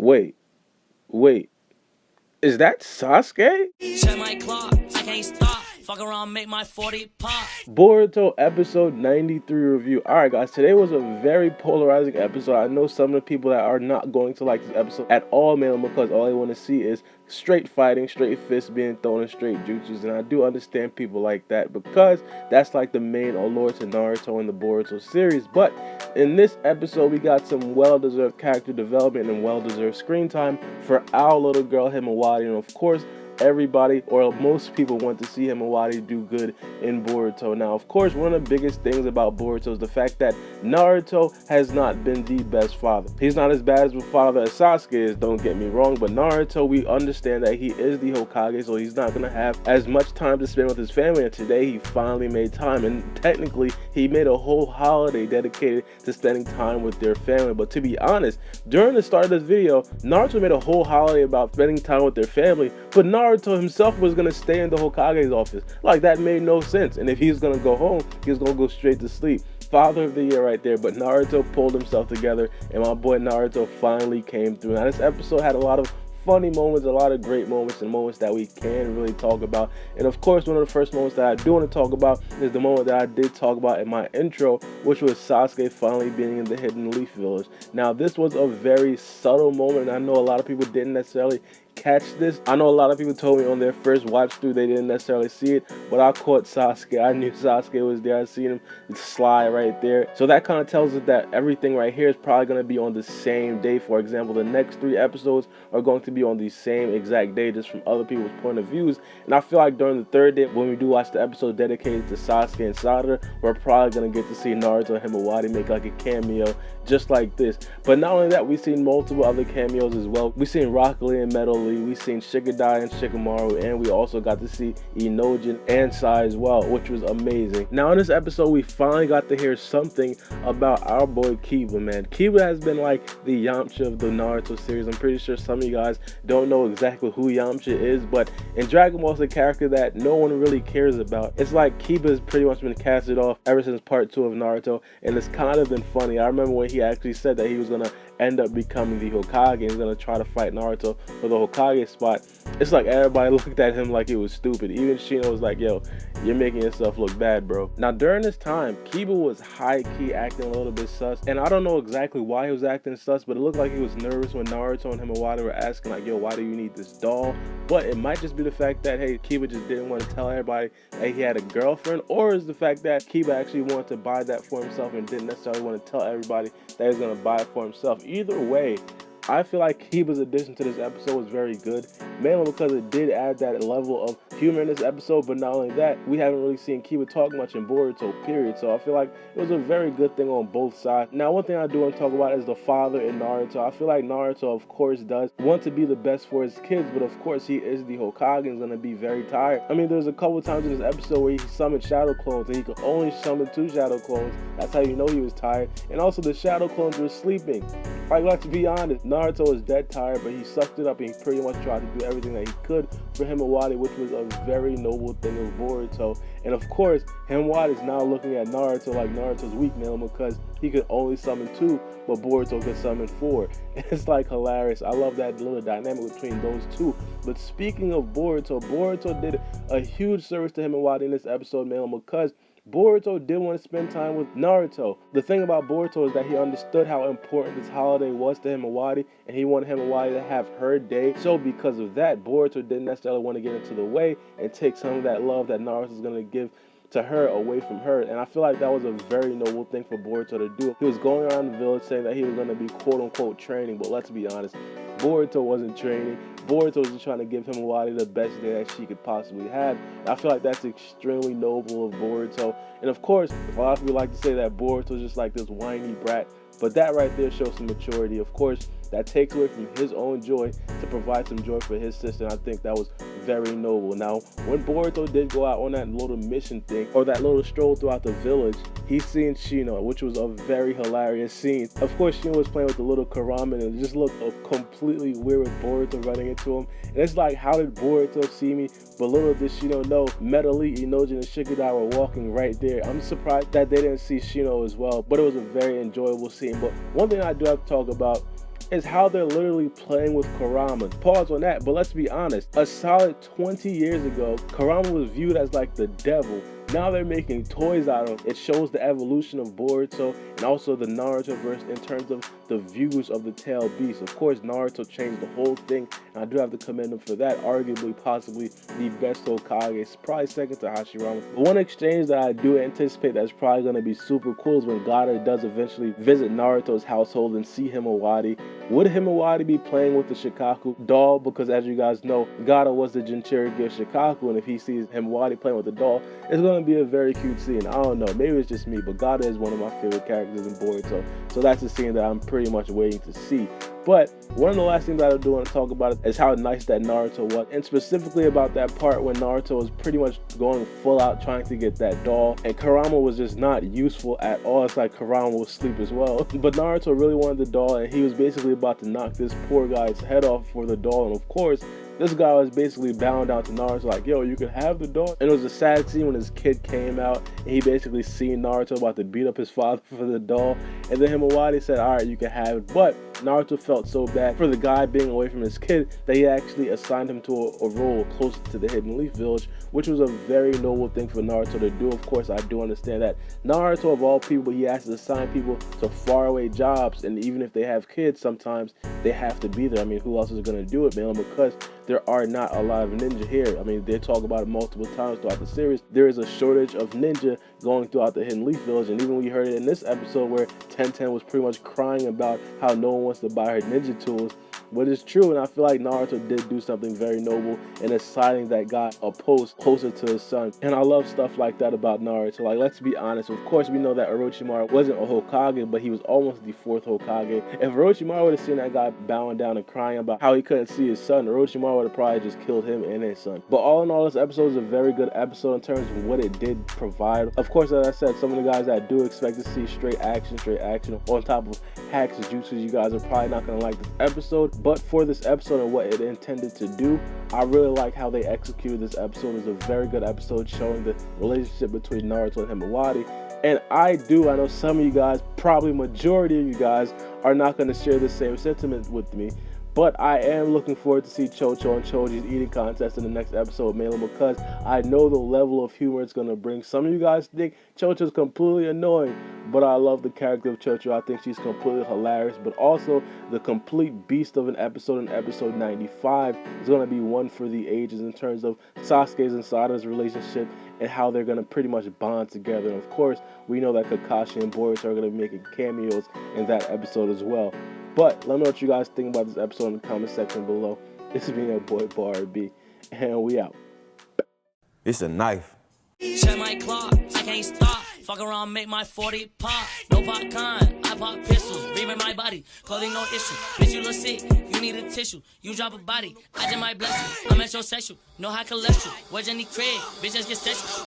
Wait, wait, is that Sasuke? Check my clock, I can't stop. Fuck around, make my 40 pop. Boruto episode 93 review. Alright guys, today was a very polarizing episode. I know some of the people that are not going to like this episode at all, man, because all they want to see is straight fighting, straight fists being thrown, and straight jutsus. And I do understand people like that because that's like the main allure to Naruto and the Boruto series. But in this episode, we got some well-deserved character development and well-deserved screen time for our little girl Himawari, and of course, everybody or most people want to see Himawari do good in Boruto. Now, of course, one of the biggest things about Boruto is the fact that Naruto has not been the best father. He's not as bad as a father as Sasuke is, don't get me wrong, but Naruto, we understand that he is the Hokage, so he's not going to have as much time to spend with his family, and today he finally made time, and technically he made a whole holiday dedicated to spending time with their family. But to be honest, during the start of this video, Naruto made a whole holiday about spending time with their family, but Naruto himself was going to stay in the Hokage's office. Like, that made no sense. And if he's going to go home, he's going to go straight to sleep. Father of the year right there. But Naruto pulled himself together, and my boy Naruto finally came through. Now, this episode had a lot of funny moments, a lot of great moments, and moments that we can really talk about. And of course, one of the first moments that I do want to talk about is the moment that I did talk about in my intro, which was Sasuke finally being in the Hidden Leaf Village. Now, this was a very subtle moment, and I know a lot of people didn't necessarily catch this. I know a lot of people told me on their first watch through they didn't necessarily see it, but I caught Sasuke. I knew Sasuke was there. I seen him slide right there. So that kind of tells us that everything right here is probably going to be on the same day. For example, the next 3 episodes are going to be on the same exact day, just from other people's point of views. And I feel like during the 3rd day, when we do watch the episode dedicated to Sasuke and Sada, we're probably going to get to see Naruto and Himawari make like a cameo just like this. But not only that, we've seen multiple other cameos as well. We've seen Rock Lee and Metal Lee, we've seen Shigadai and Shikamaru, and we also got to see Inojin and Sai as well, which was amazing. Now in this episode, we finally got to hear something about our boy Kiba, man. Kiba has been like the Yamcha of the Naruto series. I'm pretty sure some of you guys don't know exactly who Yamcha is, but in Dragon Ball, it's a character that no one really cares about. It's like Kiba has pretty much been casted off ever since part 2 of Naruto, and it's kind of been funny. I remember when he actually said that he was gonna end up becoming the Hokage and he's gonna try to fight Naruto for the Hokage spot. It's like everybody looked at him like it was stupid. Even Shino was like, yo, you're making yourself look bad, bro. Now during this time, Kiba was high-key acting a little bit sus, and I don't know exactly why he was acting sus, but it looked like he was nervous when Naruto and Himawari were asking like, yo, why do you need this doll? But it might just be the fact that, hey, Kiba just didn't want to tell everybody that he had a girlfriend, or is the fact that Kiba actually wanted to buy that for himself and didn't necessarily want to tell everybody that he was going to buy it for himself. Either way, I feel like Kiba's addition to this episode was very good, mainly because it did add that level of humor in this episode. But not only that, we haven't really seen Kiba talk much in Boruto, period. So I feel like it was a very good thing on both sides. Now, one thing I do want to talk about is the father in Naruto. I feel like Naruto, of course, does want to be the best for his kids, but of course, he is the Hokage and is going to be very tired. I mean, there's a couple times in this episode where he summoned shadow clones, and he could only summon 2 shadow clones. That's how you know he was tired. And also, the shadow clones were sleeping. Like, let's be honest, Naruto was dead tired, but he sucked it up and he pretty much tried to do everything that he could for Himawari, which was a very noble thing of Boruto. And of course, Himawari is now looking at Naruto like Naruto's weak man because he could only summon 2, but Boruto could summon 4. And it's like hilarious. I love that little dynamic between those two. But speaking of Boruto, Boruto did a huge service to Himawari in this episode, man, because Boruto did want to spend time with Naruto. The thing about Boruto is that he understood how important this holiday was to Himawari, and he wanted Himawari to have her day. So because of that, Boruto didn't necessarily want to get into the way and take some of that love that Naruto is going to give to her away from her. And I feel like that was a very noble thing for Boruto to do. He was going around the village saying that he was going to be quote-unquote training, but let's be honest, Boruto wasn't training. Boruto was just trying to give Himawari the best day that she could possibly have. And I feel like that's extremely noble of Boruto. And of course, a lot of people like to say that Boruto is just like this whiny brat, but that right there shows some maturity. Of course, that takes away from his own joy to provide some joy for his sister. And I think that was very noble. Now, when Boruto did go out on that little mission thing, or that little stroll throughout the village, he seen Shino, which was a very hilarious scene. Of course, Shino was playing with the little Kurama, and it just looked completely weird with Boruto running into him. And it's like, how did Boruto see me? But little did Shino know, Metal Lee, Inojin, and Shigadai were walking right there. I'm surprised that they didn't see Shino as well, but it was a very enjoyable scene. But one thing I do have to talk about is how they're literally playing with Kurama. Pause on that, but let's be honest. A solid 20 years ago, Kurama was viewed as like the devil. Now they're making toys out of it. It shows the evolution of Boruto and also the Naruto-verse in terms of the views of the tailed beast. Of course, Naruto changed the whole thing, and I do have to commend him for that. Arguably, possibly the best Hokage, probably second to Hashirama. But one exchange that I do anticipate that's probably going to be super cool is when Gaara does eventually visit Naruto's household and see Himawari. Would Himawari be playing with the Shikaku doll? Because as you guys know, Gaara was the Jinchuriki of Shikaku, and if he sees Himawari playing with the doll, it's going to be a very cute scene. I don't know, maybe it's just me, but Gaara is one of my favorite characters in Boruto, so that's a scene that I'm pretty much waiting to see. But one of the last things that I do want to talk about is how nice that Naruto was, and specifically about that part when Naruto was pretty much going full out trying to get that doll, and Kurama was just not useful at all. It's like Kurama will sleep as well. But Naruto really wanted the doll, and he was basically about to knock this poor guy's head off for the doll, and of course, this guy was basically bowing down to Naruto like, yo, you can have the doll. And it was a sad scene when his kid came out and he basically seen Naruto about to beat up his father for the doll. And then Himawari said, all right, you can have it. But Naruto felt so bad for the guy being away from his kid that he actually assigned him to a role closer to the Hidden Leaf Village, which was a very noble thing for Naruto to do. Of course, I do understand that Naruto, of all people, he has to assign people to faraway jobs. And even if they have kids, sometimes they have to be there. I mean, who else is going to do it, man? Because there are not a lot of ninja here. I mean, they talk about it multiple times throughout the series. There is a shortage of ninja going throughout the Hidden Leaf Village, and even we heard it in this episode where Tenten was pretty much crying about how no one wants to buy her ninja tools. But it's true, and I feel like Naruto did do something very noble in assigning that guy a post closer to his son. And I love stuff like that about Naruto. Like, let's be honest. Of course, we know that Orochimaru wasn't a Hokage, but he was almost the fourth Hokage. If Orochimaru would have seen that guy bowing down and crying about how he couldn't see his son, Orochimaru would have probably just killed him and his son. But all in all, this episode is a very good episode in terms of what it did provide. Of course, as I said, some of the guys that I do expect to see straight action on top of hacks and jutsus, you guys are probably not going to like this episode. But for this episode and what it intended to do, I really like how they executed this episode. It's a very good episode showing the relationship between Naruto and Himawari. And I know some of you guys, probably majority of you guys, are not going to share the same sentiment with me. But I am looking forward to see Chocho and Choji's eating contest in the next episode, mainly because I know the level of humor it's going to bring. Some of you guys think Chocho's completely annoying, but I love the character of Chocho. I think she's completely hilarious, but also the complete beast of an episode in episode 95 is going to be one for the ages in terms of Sasuke's and Sada's relationship and how they're going to pretty much bond together. And of course, we know that Kakashi and Boruto are going to be making cameos in that episode as well. But let me know what you guys think about this episode in the comment section below. This is me, your boy Bar B, and we out. It's a knife. Check my clock, I can't stop. Fuck around, make my 40 pop. No popcorn, I pop pistols. Reaming my body, clothing no issue. Bitch, you look sick, you need a tissue. You drop a body, I just might bless you. I'm metrosexual, no high cholesterol. Where's Jenny Craig? Bitch, just get sexual.